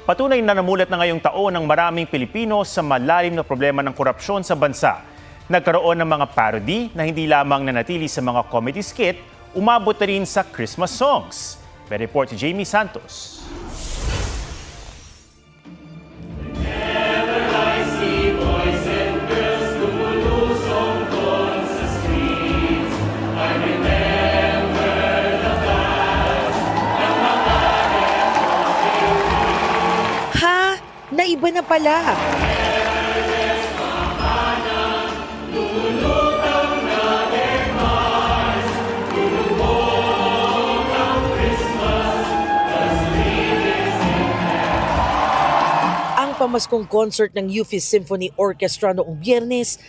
Patunay na namulat na ngayong taon ng maraming Pilipino sa malalim na problema ng korupsyon sa bansa. Nagkaroon ng mga parody na hindi lamang nanatili sa mga comedy skit, umabot na rin sa Christmas songs. May report si Jamie Santos. Naiba na pala. Ang pamaskong concert ng UP Symphony Orchestra noong Biyernes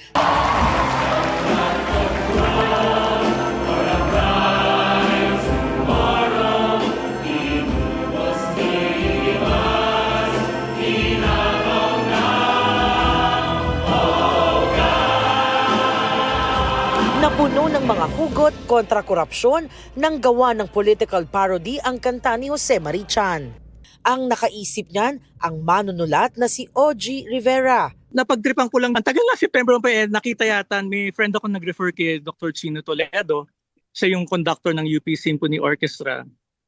napuno ng mga hugot kontra korupsyon nang gawa ng political parody ang kanta ni Jose Marichan. Ang nakaisip niyan, ang manunulat na si OG Rivera. Napagtripan ko lang, ang tagal na September pa nakita yata, may friend ako nag-refer kay Dr. Chino Toledo. Siya yung conductor ng UP Symphony Orchestra.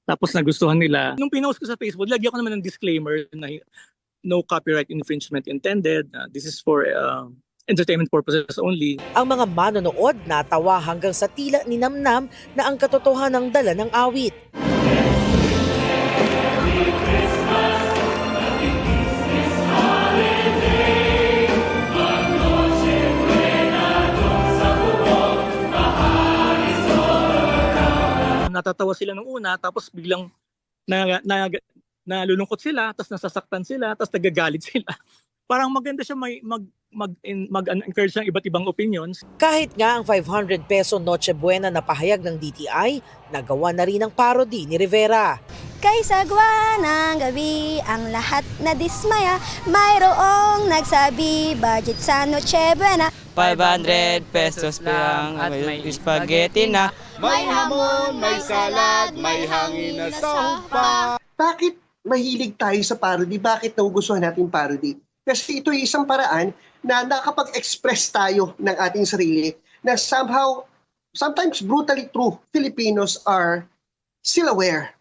Tapos nagustuhan nila. Nung pinost ko sa Facebook, lagyan ko naman ng disclaimer na no copyright infringement intended. This is for entertainment purposes only. Ang mga manonood natawa hanggang sa tila ni Namnam na ang katotohanang dala ng awit. Natatawa sila nung una, tapos biglang nalulungkot sila, tapos nasasaktan sila, tapos nagagalit sila. Parang maganda siya mag-encourage ng iba't ibang opinions. Kahit nga ang 500 peso Noche Buena na pahayag ng DTI, nagawa na rin ang parody ni Rivera. Kay sagwa ng gabi, ang lahat na dismaya, mayroong nagsabi, budget sa Noche Buena. 500 pesos lang at may spaghetti na. May hamon, may salad, may hangin na sumpa. Bakit mahilig tayo sa parody? Bakit nagugustuhan natin parody? Kasi ito ay isang paraan na nakapag-express tayo ng ating sarili na somehow, sometimes brutally true, Filipinos are still aware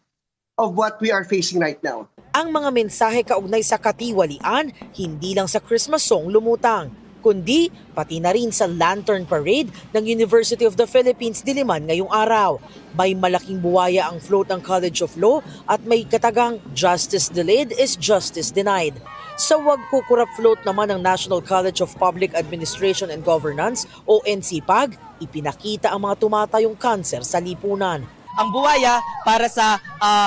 of what we are facing right now. Ang mga mensahe kaugnay sa katiwalian, hindi lang sa Christmas song lumutang, kundi pati na rin sa Lantern Parade ng University of the Philippines Diliman ngayong araw. May malaking buwaya ang float ng College of Law at may katagang Justice Delayed is Justice Denied. Sa Wag Kukurap float naman ng National College of Public Administration and Governance o NCPAG, ipinakita ang mga tumatayong kanser sa lipunan. Ang buwaya para sa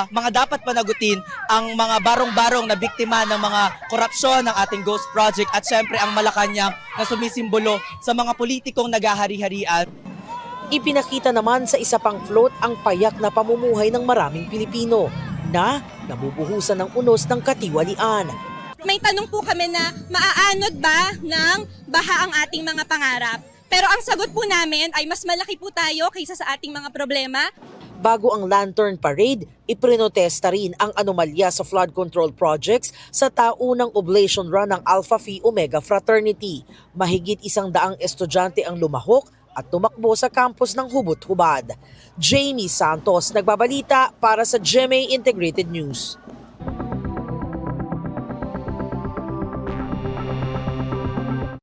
mga dapat panagutin ang mga barong-barong na biktima ng mga korupsyon ng ating Ghost Project at syempre ang Malacanang na sumisimbolo sa mga politikong naghahari-harian. Ipinakita naman sa isa pang float ang payak na pamumuhay ng maraming Pilipino na nabubuhusan ng unos ng katiwalian. May tanong po kami na maaanod ba ng baha ang ating mga pangarap? Pero ang sagot po namin ay mas malaki po tayo kaysa sa ating mga problema. Bago ang Lantern Parade, iprinotesta rin ang anomalya sa flood control projects sa taunang oblation run ng Alpha Phi Omega Fraternity. Mahigit 100 estudyante ang lumahok at tumakbo sa campus ng Hubot-Hubad. Jamie Santos, nagbabalita para sa GMA Integrated News.